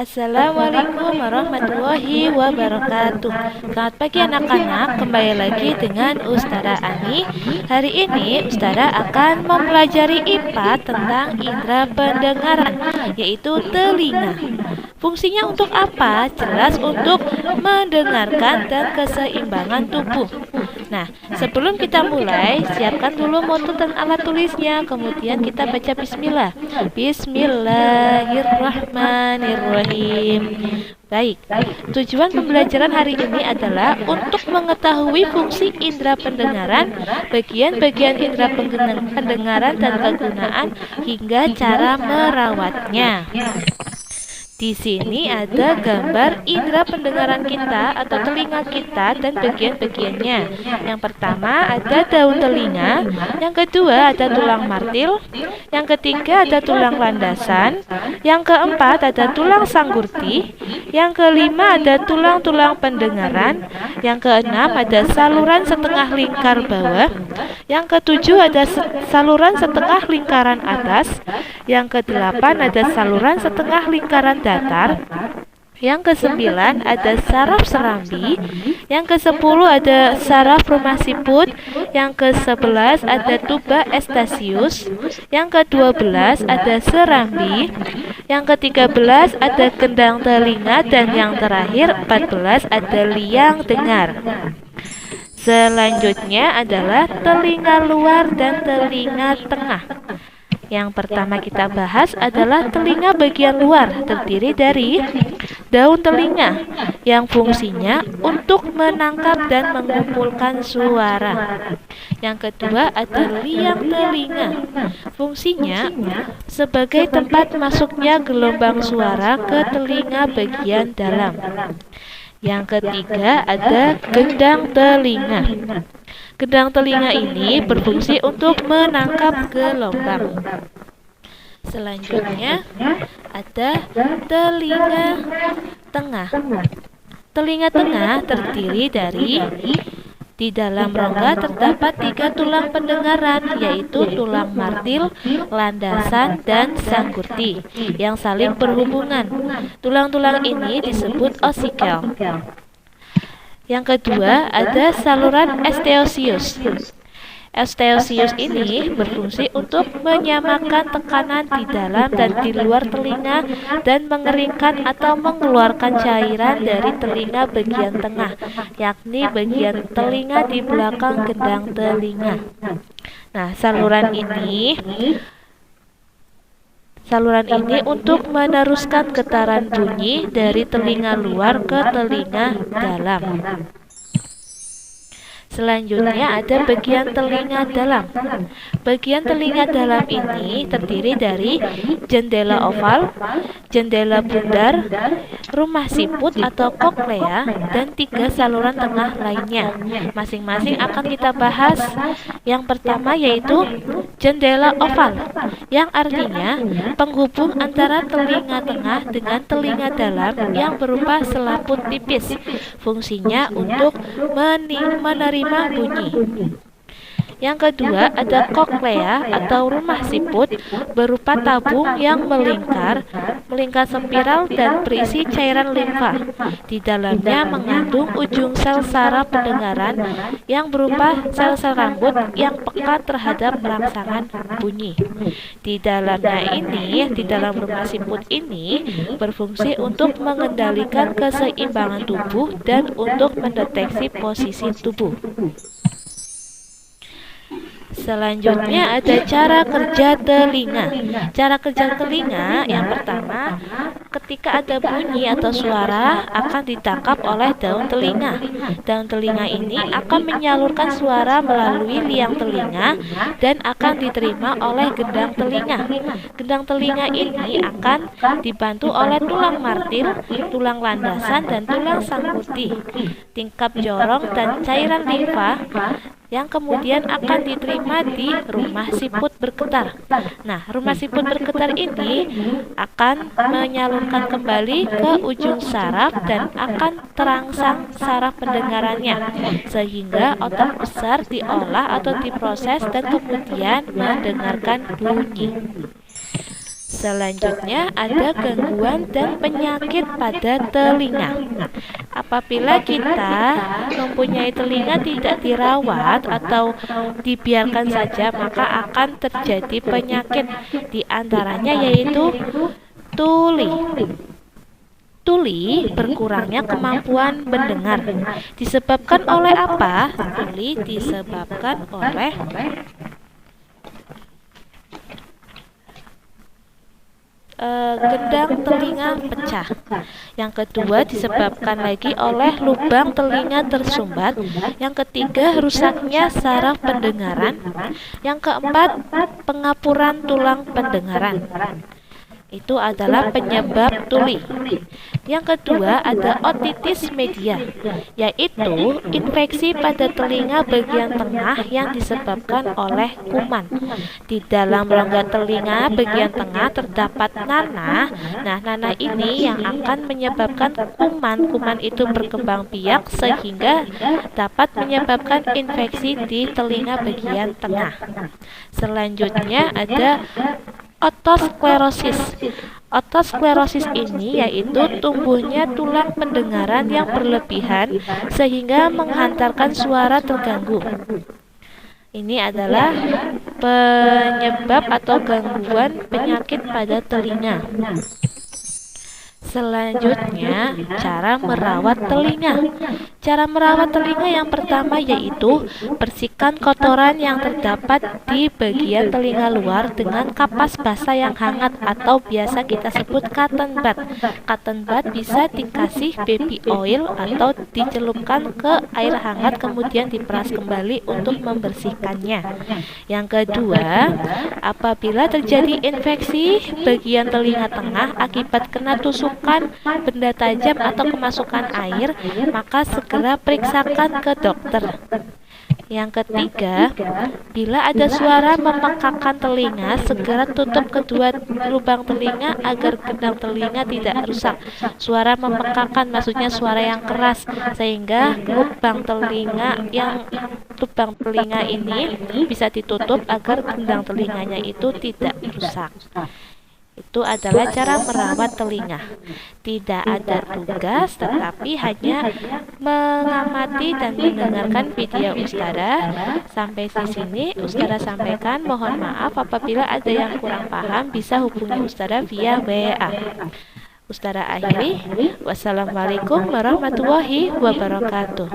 Assalamualaikum warahmatullahi wabarakatuh. Selamat pagi anak-anak, kembali lagi dengan Ustazah Ani. Hari ini Ustazah akan mempelajari IPA tentang indera pendengaran, yaitu telinga. Fungsinya untuk apa? Jelas untuk mendengarkan dan keseimbangan tubuh. Nah, sebelum kita mulai, siapkan dulu moto dan alat tulisnya. Kemudian kita baca bismillah. Bismillahirrahmanirrahim. Baik, tujuan pembelajaran hari ini adalah untuk mengetahui fungsi indera pendengaran, bagian-bagian indera pendengaran dan kegunaan hingga cara merawatnya. Di sini ada gambar indera pendengaran kita atau telinga kita dan bagian-bagiannya. Yang pertama ada daun telinga, yang kedua ada tulang martil, yang ketiga ada tulang landasan, yang keempat ada tulang sanggurdi, yang kelima ada tulang-tulang pendengaran, yang keenam ada saluran setengah lingkar bawah, yang ketujuh ada saluran setengah lingkaran atas, yang kedelapan ada saluran setengah lingkaran datar, yang ke-9 ada saraf serambi, yang ke-10 ada saraf rumah siput, yang ke-11 ada tuba Eustachius, yang ke-12 ada serambi, yang ke-13 ada gendang telinga, dan yang terakhir 14 ada liang dengar. Selanjutnya adalah telinga luar dan telinga tengah. Yang pertama kita bahas adalah telinga bagian luar, terdiri dari daun telinga yang fungsinya untuk menangkap dan mengumpulkan suara. Yang kedua ada liang telinga, fungsinya sebagai tempat masuknya gelombang suara ke telinga bagian dalam. Yang ketiga ada gendang telinga. Gendang telinga ini berfungsi untuk menangkap gelombang. Selanjutnya ada telinga tengah. Telinga tengah terdiri dari di dalam rongga terdapat 3 tulang pendengaran, yaitu tulang martil, landasan, dan sanggurdi yang saling berhubungan. Tulang-tulang ini disebut ossikel. Yang kedua ada saluran Eustachius. Eustachius ini berfungsi untuk menyamakan tekanan di dalam dan di luar telinga dan mengeringkan atau mengeluarkan cairan dari telinga bagian tengah, yakni bagian telinga di belakang gendang telinga. Nah, saluran ini untuk meneruskan getaran bunyi dari telinga luar ke telinga dalam. Selanjutnya ada bagian telinga dalam. Bagian telinga dalam ini terdiri dari jendela oval, jendela bundar, rumah siput atau koklea, dan 3 saluran tengah lainnya. Masing-masing akan kita bahas. Yang pertama yaitu jendela oval, yang artinya penghubung antara telinga tengah dengan telinga dalam yang berupa selaput tipis. Fungsinya untuk menerima bunyi. Yang kedua ada koklea atau rumah siput, berupa tabung yang melingkar spiral dan berisi cairan limfa. Di dalamnya mengandung ujung sel saraf pendengaran yang berupa sel-sel rambut yang peka terhadap rangsangan bunyi. Di dalam rumah siput ini berfungsi untuk mengendalikan keseimbangan tubuh dan untuk mendeteksi posisi tubuh. Selanjutnya ada cara kerja telinga. Cara kerja telinga yang pertama, ketika ada bunyi atau suara akan ditangkap oleh daun telinga. Daun telinga ini akan menyalurkan suara melalui liang telinga dan akan diterima oleh gendang telinga. Gendang telinga ini akan dibantu oleh tulang martil, tulang landasan, dan tulang sanggurdi. Tingkap jorong dan cairan limfa yang kemudian akan diterima di rumah siput bergetar. Nah, rumah siput bergetar ini akan menyalurkan kembali ke ujung saraf dan akan terangsang saraf pendengarannya, sehingga otak besar diolah atau diproses dan kemudian mendengarkan bunyi. Selanjutnya ada gangguan dan penyakit pada telinga. Apabila kita mempunyai telinga tidak dirawat atau dibiarkan saja, maka akan terjadi penyakit. Di antaranya yaitu tuli. Tuli berkurangnya kemampuan mendengar. Disebabkan oleh apa? Tuli disebabkan oleh gendang telinga pecah. Yang kedua disebabkan lagi oleh lubang telinga tersumbat. Yang ketiga rusaknya saraf pendengaran. Yang keempat pengapuran tulang pendengaran. Itu adalah penyebab tuli. Yang kedua ada otitis media, yaitu infeksi pada telinga bagian tengah yang disebabkan oleh kuman. Di dalam rongga telinga bagian tengah terdapat nanah. Nah, nanah ini yang akan menyebabkan kuman. Kuman itu berkembang biak sehingga dapat menyebabkan infeksi di telinga bagian tengah. Selanjutnya ada otosklerosis. Otosklerosis ini yaitu tumbuhnya tulang pendengaran yang berlebihan sehingga menghantarkan suara terganggu. Ini adalah penyebab atau gangguan penyakit pada telinga. Selanjutnya, cara merawat telinga. Cara merawat telinga yang pertama yaitu bersihkan kotoran yang terdapat di bagian telinga luar dengan kapas basah yang hangat atau biasa kita sebut cotton bud. Cotton bud bisa dikasih baby oil atau dicelupkan ke air hangat kemudian diperas kembali untuk membersihkannya. Yang kedua, apabila terjadi infeksi bagian telinga tengah akibat kena tusukan benda tajam atau kemasukan air, maka segera periksakan ke dokter. Yang ketiga, bila ada suara memekakan telinga, segera tutup kedua lubang telinga agar gendang telinga tidak rusak. Suara memekakan maksudnya suara yang keras, sehingga lubang telinga ini bisa ditutup agar gendang telinganya itu tidak rusak. Itu adalah cara merawat telinga. Tidak ada tugas, tetapi hanya mengamati dan mendengarkan video Ustazah. Sampai di sini Ustazah sampaikan. Mohon maaf apabila ada yang kurang paham, bisa hubungi Ustazah via WA. Ustazah akhiri. Wassalamualaikum warahmatullahi wabarakatuh.